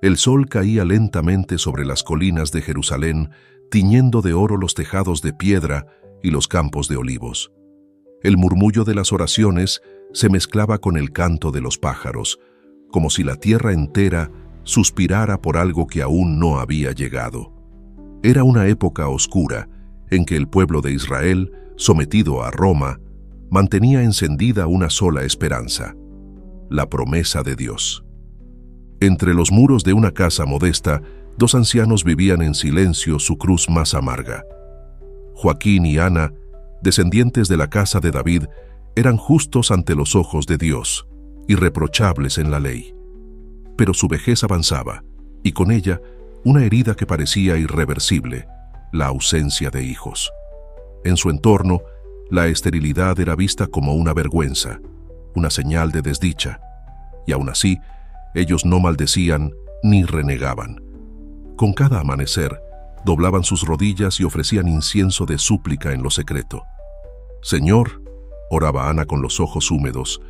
El sol caía lentamente sobre las colinas de Jerusalén, tiñendo de oro los tejados de piedra y los campos de olivos. El murmullo de las oraciones se mezclaba con el canto de los pájaros, como si la tierra entera suspirara por algo que aún no había llegado. Era una época oscura en que el pueblo de Israel, sometido a Roma, mantenía encendida una sola esperanza: la promesa de Dios. Entre los muros de una casa modesta, dos ancianos vivían en silencio su cruz más amarga. Joaquín y Ana, descendientes de la casa de David, eran justos ante los ojos de Dios, irreprochables en la ley. Pero su vejez avanzaba, y con ella una herida que parecía irreversible: la ausencia de hijos. En su entorno, la esterilidad era vista como una vergüenza, una señal de desdicha, y aún así, ellos no maldecían ni renegaban. Con cada amanecer, doblaban sus rodillas y ofrecían incienso de súplica en lo secreto. «Señor», oraba Ana con los ojos húmedos,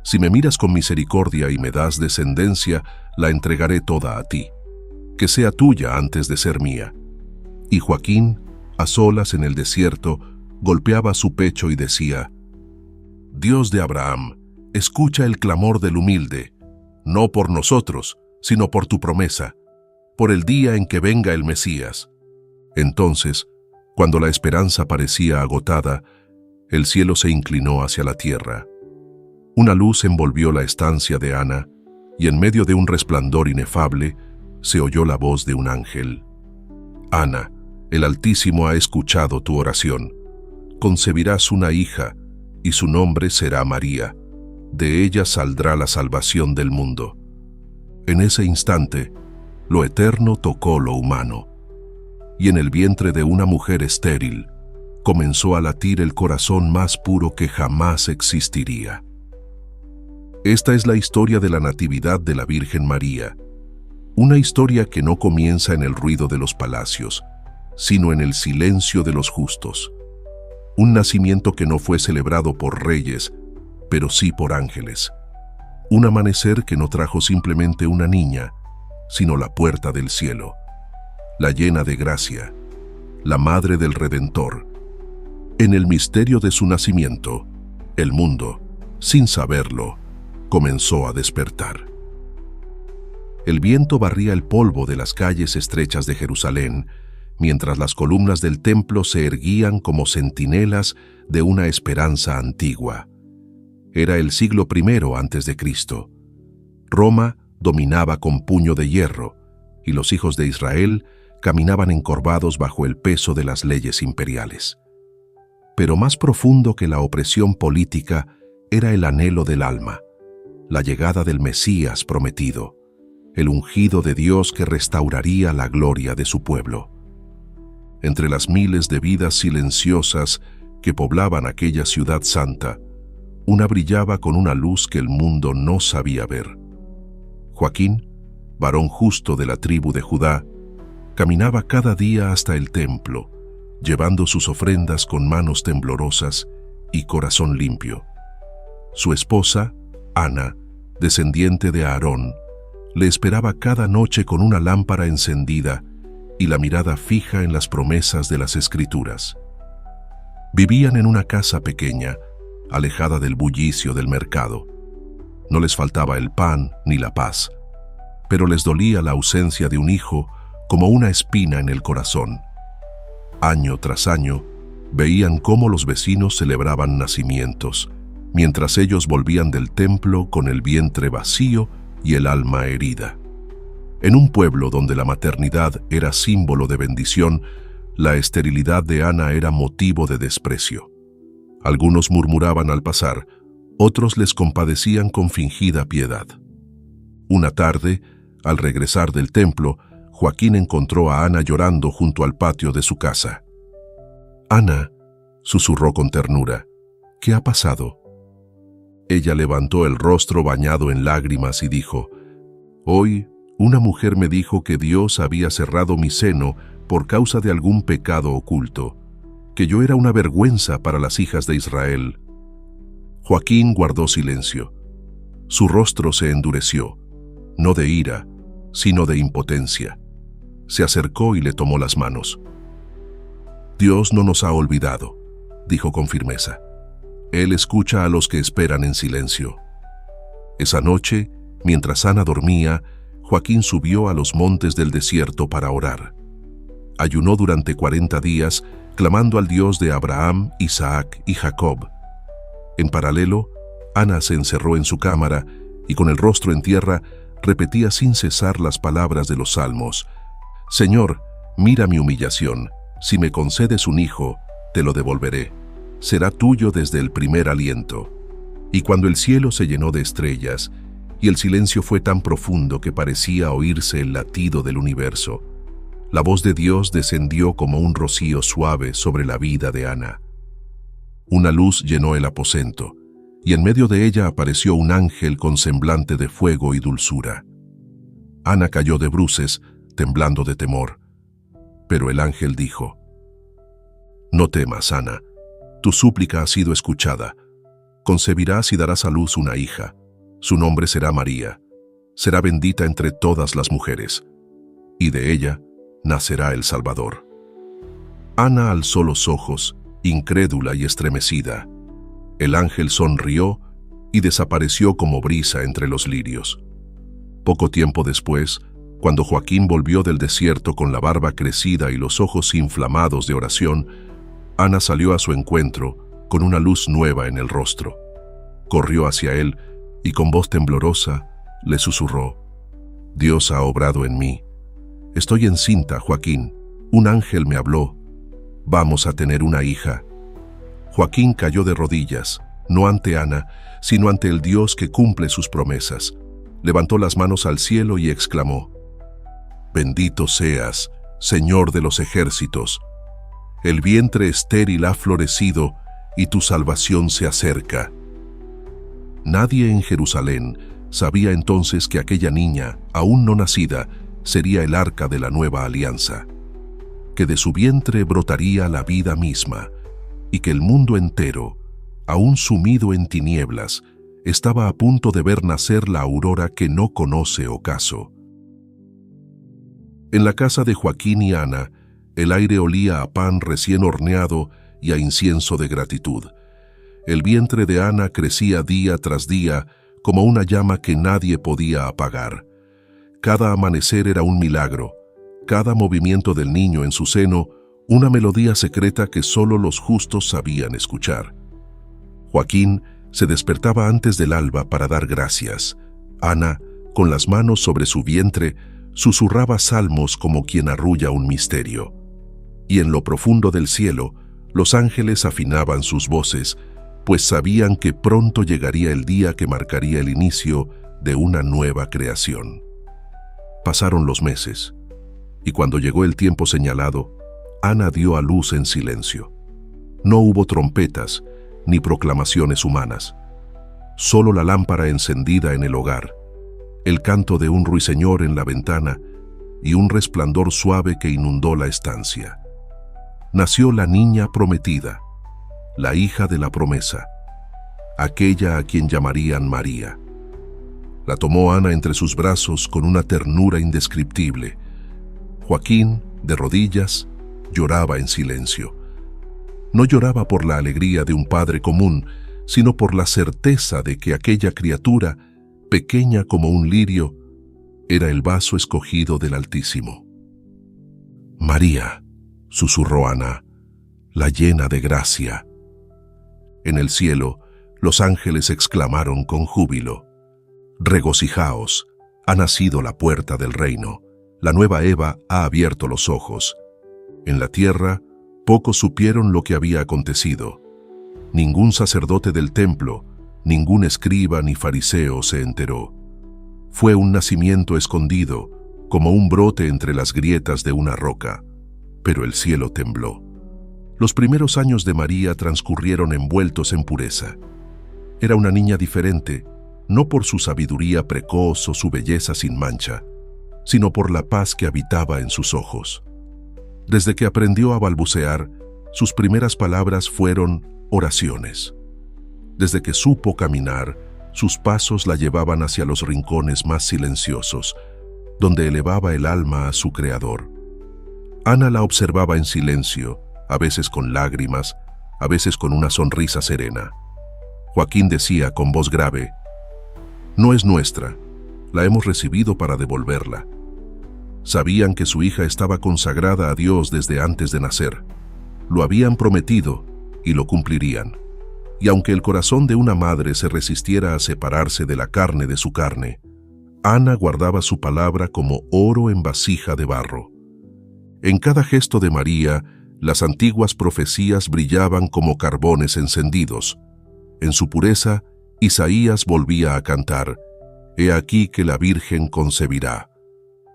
«si me miras con misericordia y me das descendencia, la entregaré toda a ti. Que sea tuya antes de ser mía». Y Joaquín, a solas en el desierto, golpeaba su pecho y decía: «Dios de Abraham, escucha el clamor del humilde, no por nosotros, sino por tu promesa, por el día en que venga el Mesías». Entonces, cuando la esperanza parecía agotada, el cielo se inclinó hacia la tierra. Una luz envolvió la estancia de Ana, y en medio de un resplandor inefable, se oyó la voz de un ángel: «Ana, el Altísimo ha escuchado tu oración. Concebirás una hija, y su nombre será María. De ella saldrá la salvación del mundo». En ese instante, lo eterno tocó lo humano, y en el vientre de una mujer estéril comenzó a latir el corazón más puro que jamás existiría. Esta es la historia de la Natividad de la Virgen María, una historia que no comienza en el ruido de los palacios, sino en el silencio de los justos. Un nacimiento que no fue celebrado por reyes, pero sí por ángeles. Un amanecer que no trajo simplemente una niña, sino la puerta del cielo, la llena de gracia, la madre del Redentor. En el misterio de su nacimiento, el mundo, sin saberlo, comenzó a despertar. El viento barría el polvo de las calles estrechas de Jerusalén, mientras las columnas del templo se erguían como centinelas de una esperanza antigua. Era el siglo I antes de Cristo. Roma dominaba con puño de hierro, y los hijos de Israel caminaban encorvados bajo el peso de las leyes imperiales. Pero más profundo que la opresión política era el anhelo del alma, la llegada del Mesías prometido, el ungido de Dios que restauraría la gloria de su pueblo. Entre las miles de vidas silenciosas que poblaban aquella ciudad santa, una brillaba con una luz que el mundo no sabía ver. Joaquín, varón justo de la tribu de Judá, caminaba cada día hasta el templo, llevando sus ofrendas con manos temblorosas y corazón limpio. Su esposa, Ana, descendiente de Aarón, le esperaba cada noche con una lámpara encendida y la mirada fija en las promesas de las Escrituras. Vivían en una casa pequeña, alejada del bullicio del mercado. No les faltaba el pan ni la paz, pero les dolía la ausencia de un hijo como una espina en el corazón. Año tras año, veían cómo los vecinos celebraban nacimientos, mientras ellos volvían del templo con el vientre vacío y el alma herida. En un pueblo donde la maternidad era símbolo de bendición, la esterilidad de Ana era motivo de desprecio. Algunos murmuraban al pasar, otros les compadecían con fingida piedad. Una tarde, al regresar del templo, Joaquín encontró a Ana llorando junto al patio de su casa. «Ana», susurró con ternura, «¿qué ha pasado?». Ella levantó el rostro bañado en lágrimas y dijo: «Hoy, una mujer me dijo que Dios había cerrado mi seno por causa de algún pecado oculto, que yo era una vergüenza para las hijas de Israel». Joaquín guardó silencio. Su rostro se endureció, no de ira, sino de impotencia. Se acercó y le tomó las manos. «Dios no nos ha olvidado», dijo con firmeza. «Él escucha a los que esperan en silencio». Esa noche, mientras Ana dormía, Joaquín subió a los montes del desierto para orar. Ayunó durante 40 días, clamando al Dios de Abraham, Isaac y Jacob. En paralelo, Ana se encerró en su cámara y con el rostro en tierra repetía sin cesar las palabras de los salmos. «Señor, mira mi humillación. Si me concedes un hijo, te lo devolveré. Será tuyo desde el primer aliento». Y cuando el cielo se llenó de estrellas y el silencio fue tan profundo que parecía oírse el latido del universo, la voz de Dios descendió como un rocío suave sobre la vida de Ana. Una luz llenó el aposento, y en medio de ella apareció un ángel con semblante de fuego y dulzura. Ana cayó de bruces, temblando de temor. Pero el ángel dijo: «No temas, Ana, tu súplica ha sido escuchada. Concebirás y darás a luz una hija. Su nombre será María. Será bendita entre todas las mujeres, y de ella nacerá el Salvador». Ana alzó los ojos, incrédula y estremecida. El ángel sonrió y desapareció como brisa entre los lirios. Poco tiempo después, cuando Joaquín volvió del desierto con la barba crecida y los ojos inflamados de oración, Ana salió a su encuentro con una luz nueva en el rostro. Corrió hacia él y con voz temblorosa le susurró: «Dios ha obrado en mí. Estoy encinta, Joaquín. Un ángel me habló. Vamos a tener una hija». Joaquín cayó de rodillas, no ante Ana, sino ante el Dios que cumple sus promesas. Levantó las manos al cielo y exclamó: «Bendito seas, Señor de los ejércitos. El vientre estéril ha florecido y tu salvación se acerca». Nadie en Jerusalén sabía entonces que aquella niña, aún no nacida, sería el arca de la nueva alianza, que de su vientre brotaría la vida misma, y que el mundo entero, aún sumido en tinieblas, estaba a punto de ver nacer la aurora que no conoce ocaso. En la casa de Joaquín y Ana, el aire olía a pan recién horneado y a incienso de gratitud. El vientre de Ana crecía día tras día como una llama que nadie podía apagar. Cada amanecer era un milagro, cada movimiento del niño en su seno una melodía secreta que solo los justos sabían escuchar. Joaquín se despertaba antes del alba para dar gracias. Ana, con las manos sobre su vientre, susurraba salmos como quien arrulla un misterio. Y en lo profundo del cielo, los ángeles afinaban sus voces, pues sabían que pronto llegaría el día que marcaría el inicio de una nueva creación. Pasaron los meses, y cuando llegó el tiempo señalado, Ana dio a luz en silencio. No hubo trompetas ni proclamaciones humanas, solo la lámpara encendida en el hogar, el canto de un ruiseñor en la ventana y un resplandor suave que inundó la estancia. Nació la niña prometida, la hija de la promesa, aquella a quien llamarían María. La tomó Ana entre sus brazos con una ternura indescriptible. Joaquín, de rodillas, lloraba en silencio. No lloraba por la alegría de un padre común, sino por la certeza de que aquella criatura, pequeña como un lirio, era el vaso escogido del Altísimo. «María», susurró Ana, «la llena de gracia». En el cielo, los ángeles exclamaron con júbilo: «Regocijaos, ha nacido la puerta del reino, la nueva Eva ha abierto los ojos». En la tierra, pocos supieron lo que había acontecido. Ningún sacerdote del templo, ningún escriba ni fariseo se enteró. Fue un nacimiento escondido, como un brote entre las grietas de una roca. Pero el cielo tembló. Los primeros años de María transcurrieron envueltos en pureza. Era una niña diferente, no por su sabiduría precoz o su belleza sin mancha, sino por la paz que habitaba en sus ojos. Desde que aprendió a balbucear, sus primeras palabras fueron oraciones. Desde que supo caminar, sus pasos la llevaban hacia los rincones más silenciosos, donde elevaba el alma a su Creador. Ana la observaba en silencio, a veces con lágrimas, a veces con una sonrisa serena. Joaquín decía con voz grave: «No es nuestra, la hemos recibido para devolverla». Sabían que su hija estaba consagrada a Dios desde antes de nacer. Lo habían prometido y lo cumplirían. Y aunque el corazón de una madre se resistiera a separarse de la carne de su carne, Ana guardaba su palabra como oro en vasija de barro. En cada gesto de María, las antiguas profecías brillaban como carbones encendidos. En su pureza, Isaías volvía a cantar: «He aquí que la Virgen concebirá».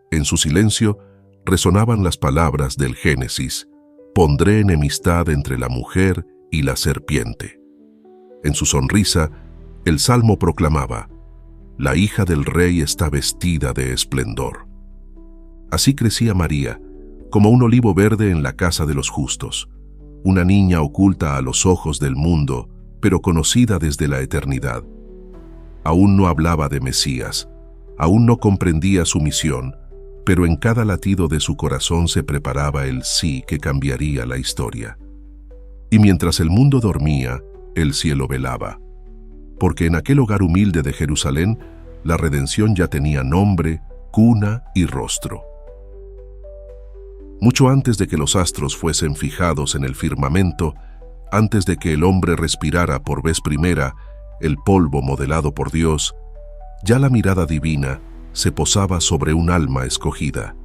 En su silencio, resonaban las palabras del Génesis: «Pondré enemistad entre la mujer y la serpiente». En su sonrisa, el Salmo proclamaba: «La hija del rey está vestida de esplendor». Así crecía María, como un olivo verde en la casa de los justos, una niña oculta a los ojos del mundo, pero conocida desde la eternidad. Aún no hablaba de Mesías, aún no comprendía su misión, pero en cada latido de su corazón se preparaba el sí que cambiaría la historia. Y mientras el mundo dormía, el cielo velaba, porque en aquel hogar humilde de Jerusalén, la redención ya tenía nombre, cuna y rostro. Mucho antes de que los astros fuesen fijados en el firmamento, antes de que el hombre respirara por vez primera el polvo modelado por Dios, ya la mirada divina se posaba sobre un alma escogida.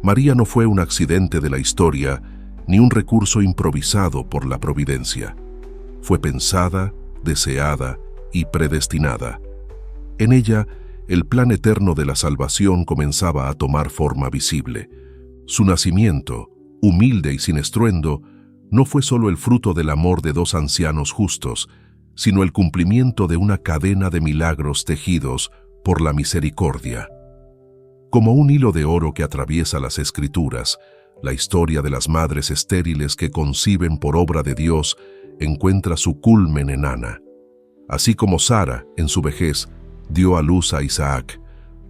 María no fue un accidente de la historia, ni un recurso improvisado por la providencia. Fue pensada, deseada y predestinada. En ella, el plan eterno de la salvación comenzaba a tomar forma visible. Su nacimiento, humilde y sin estruendo, no fue solo el fruto del amor de dos ancianos justos, sino el cumplimiento de una cadena de milagros tejidos por la misericordia. Como un hilo de oro que atraviesa las Escrituras, la historia de las madres estériles que conciben por obra de Dios encuentra su culmen en Ana. Así como Sara, en su vejez, dio a luz a Isaac,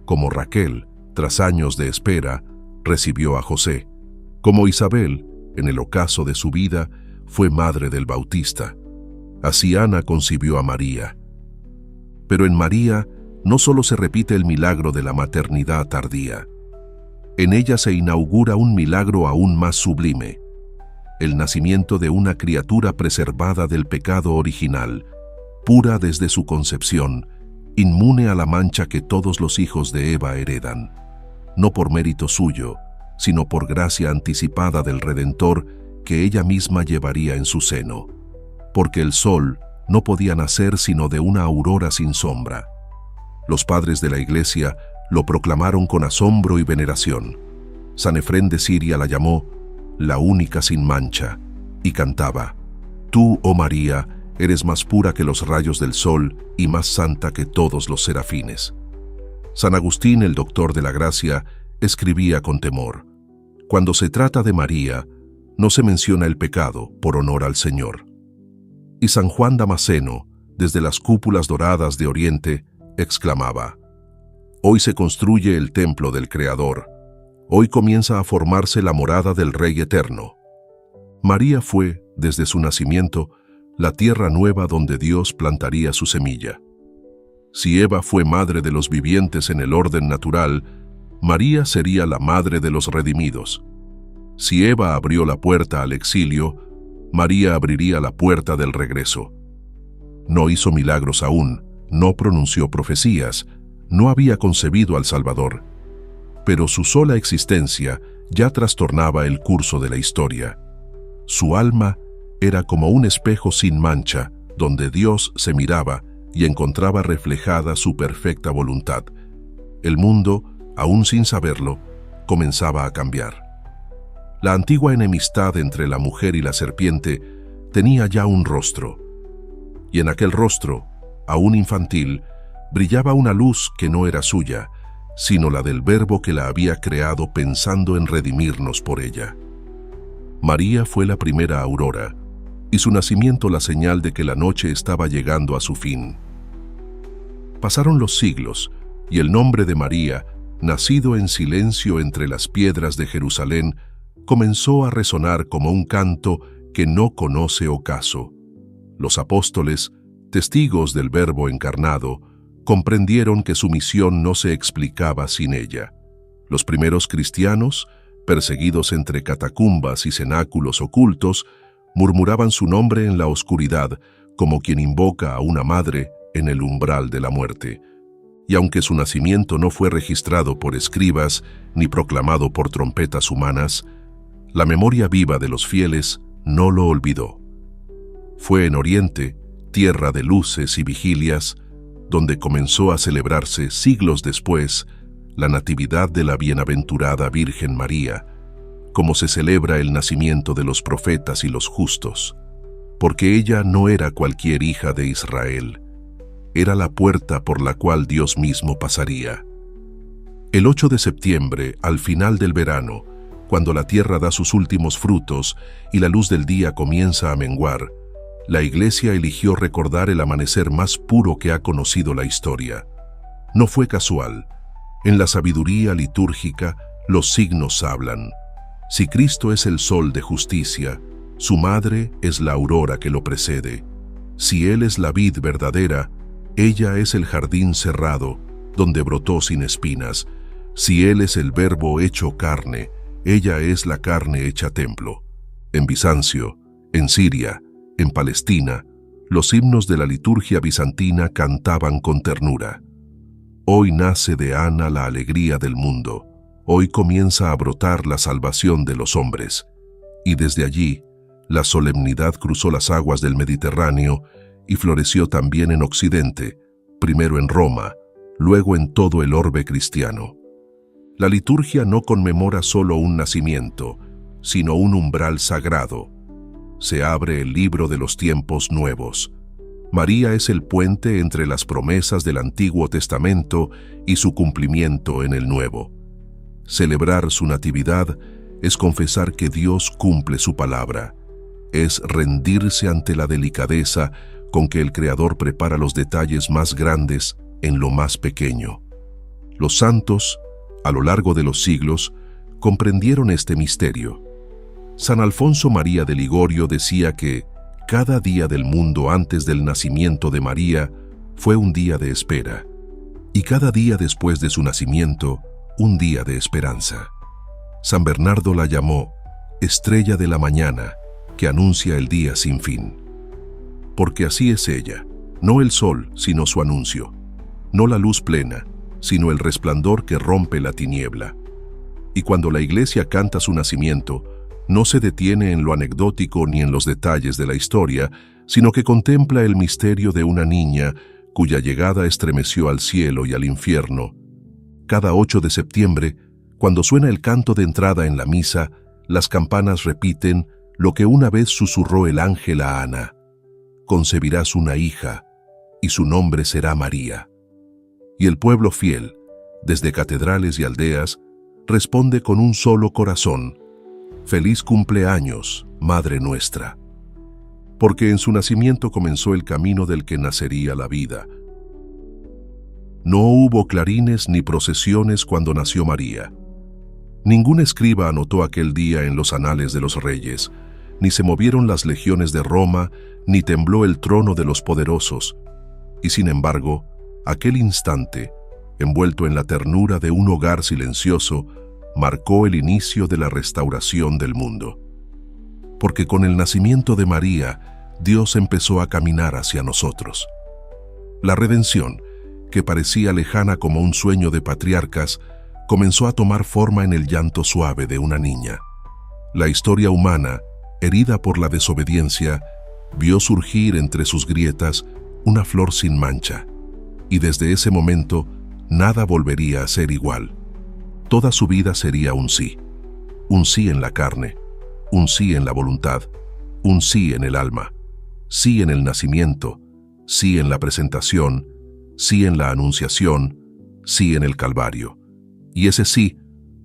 como Raquel, tras años de espera, recibió a José, como Isabel, en el ocaso de su vida, fue madre del Bautista. Así Ana concibió a María. Pero en María no solo se repite el milagro de la maternidad tardía. En ella se inaugura un milagro aún más sublime: el nacimiento de una criatura preservada del pecado original, pura desde su concepción, inmune a la mancha que todos los hijos de Eva heredan, no por mérito suyo, sino por gracia anticipada del Redentor que ella misma llevaría en su seno, porque el sol no podía nacer sino de una aurora sin sombra. Los padres de la Iglesia lo proclamaron con asombro y veneración. San Efrén de Siria la llamó la única sin mancha, y cantaba: «Tú, oh María, eres más pura que los rayos del sol y más santa que todos los serafines». San Agustín, el doctor de la gracia, escribía con temor: «Cuando se trata de María, no se menciona el pecado por honor al Señor». Y San Juan Damasceno, desde las cúpulas doradas de Oriente, exclamaba: «Hoy se construye el templo del Creador, hoy comienza a formarse la morada del Rey Eterno». María fue, desde su nacimiento, la tierra nueva donde Dios plantaría su semilla. Si Eva fue madre de los vivientes en el orden natural, María sería la madre de los redimidos. Si Eva abrió la puerta al exilio, María abriría la puerta del regreso. No hizo milagros aún, no pronunció profecías, no había concebido al Salvador, pero su sola existencia ya trastornaba el curso de la historia. Su alma era como un espejo sin mancha, donde Dios se miraba y encontraba reflejada su perfecta voluntad. El mundo, aún sin saberlo, comenzaba a cambiar. La antigua enemistad entre la mujer y la serpiente tenía ya un rostro, y en aquel rostro, aún infantil, brillaba una luz que no era suya, sino la del Verbo que la había creado pensando en redimirnos por ella. María fue la primera aurora, y su nacimiento la señal de que la noche estaba llegando a su fin. Pasaron los siglos, y el nombre de María nacido en silencio entre las piedras de Jerusalén, comenzó a resonar como un canto que no conoce ocaso. Los apóstoles, testigos del Verbo encarnado, comprendieron que su misión no se explicaba sin ella. Los primeros cristianos, perseguidos entre catacumbas y cenáculos ocultos, murmuraban su nombre en la oscuridad, como quien invoca a una madre en el umbral de la muerte. Y aunque su nacimiento no fue registrado por escribas ni proclamado por trompetas humanas, la memoria viva de los fieles no lo olvidó. Fue en Oriente, tierra de luces y vigilias, donde comenzó a celebrarse siglos después la natividad de la bienaventurada Virgen María, como se celebra el nacimiento de los profetas y los justos, porque ella no era cualquier hija de Israel, era la puerta por la cual Dios mismo pasaría. El 8 de septiembre, al final del verano, cuando la tierra da sus últimos frutos y la luz del día comienza a menguar, la Iglesia eligió recordar el amanecer más puro que ha conocido la historia. No fue casual. En la sabiduría litúrgica, los signos hablan. Si Cristo es el sol de justicia, su madre es la aurora que lo precede. Si Él es la vid verdadera, ella es el jardín cerrado, donde brotó sin espinas. Si Él es el Verbo hecho carne, ella es la carne hecha templo. En Bizancio, en Siria, en Palestina, los himnos de la liturgia bizantina cantaban con ternura. Hoy nace de Ana la alegría del mundo. Hoy comienza a brotar la salvación de los hombres. Y desde allí, la solemnidad cruzó las aguas del Mediterráneo y floreció también en Occidente, primero en Roma, luego en todo el orbe cristiano. La liturgia no conmemora solo un nacimiento, sino un umbral sagrado. Se abre el libro de los tiempos nuevos. María es el puente entre las promesas del Antiguo Testamento y su cumplimiento en el Nuevo. Celebrar su natividad es confesar que Dios cumple su palabra. Es rendirse ante la delicadeza con que el Creador prepara los detalles más grandes en lo más pequeño. Los santos, a lo largo de los siglos, comprendieron este misterio. San Alfonso María de Ligorio decía que cada día del mundo antes del nacimiento de María fue un día de espera, y cada día después de su nacimiento, un día de esperanza. San Bernardo la llamó estrella de la mañana, que anuncia el día sin fin. Porque así es ella, no el sol, sino su anuncio, no la luz plena, sino el resplandor que rompe la tiniebla. Y cuando la Iglesia canta su nacimiento, no se detiene en lo anecdótico ni en los detalles de la historia, sino que contempla el misterio de una niña cuya llegada estremeció al cielo y al infierno. Cada 8 de septiembre, cuando suena el canto de entrada en la misa, las campanas repiten lo que una vez susurró el ángel a Ana: concebirás una hija, y su nombre será María. Y el pueblo fiel, desde catedrales y aldeas, responde con un solo corazón: feliz cumpleaños, Madre nuestra. Porque en su nacimiento comenzó el camino del que nacería la vida. No hubo clarines ni procesiones cuando nació María. Ningún escriba anotó aquel día en los anales de los reyes, ni se movieron las legiones de Roma, ni tembló el trono de los poderosos. Y sin embargo, aquel instante, envuelto en la ternura de un hogar silencioso, marcó el inicio de la restauración del mundo. Porque con el nacimiento de María, Dios empezó a caminar hacia nosotros. La redención, que parecía lejana como un sueño de patriarcas, comenzó a tomar forma en el llanto suave de una niña. La historia humana, herida por la desobediencia, vio surgir entre sus grietas una flor sin mancha, y desde ese momento nada volvería a ser igual. Toda su vida sería un sí en la carne, un sí en la voluntad, un sí en el alma, sí en el nacimiento, sí en la presentación, sí en la anunciación, sí en el Calvario. Y ese sí,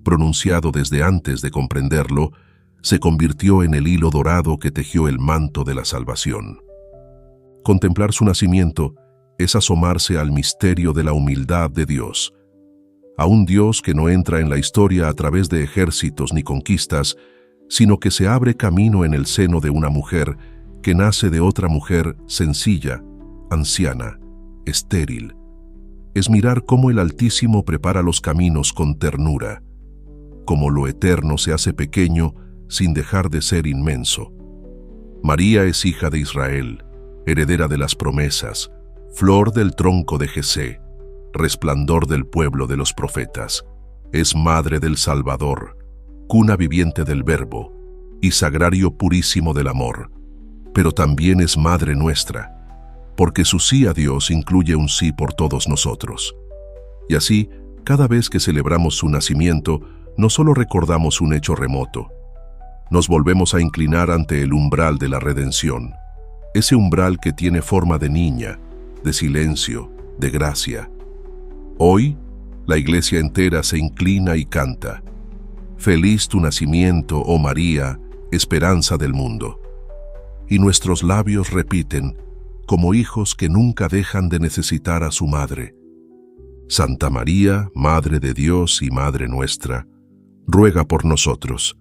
pronunciado desde antes de comprenderlo, se convirtió en el hilo dorado que tejió el manto de la salvación. Contemplar su nacimiento es asomarse al misterio de la humildad de Dios. a un Dios que no entra en la historia a través de ejércitos ni conquistas, sino que se abre camino en el seno de una mujer que nace de otra mujer sencilla, anciana, estéril. Es mirar cómo el Altísimo prepara los caminos con ternura, cómo lo eterno se hace pequeño sin dejar de ser inmenso. María es hija de Israel, heredera de las promesas, flor del tronco de Jesé, resplandor del pueblo de los profetas. Es madre del Salvador, cuna viviente del Verbo y sagrario purísimo del amor. Pero también es madre nuestra, porque su sí a Dios incluye un sí por todos nosotros. Y así, cada vez que celebramos su nacimiento, no solo recordamos un hecho remoto, nos volvemos a inclinar ante el umbral de la redención, ese umbral que tiene forma de niña, de silencio, de gracia. Hoy, la iglesia entera se inclina y canta: «Feliz tu nacimiento, oh María, esperanza del mundo». Y nuestros labios repiten, como hijos que nunca dejan de necesitar a su madre: «Santa María, Madre de Dios y Madre nuestra, ruega por nosotros».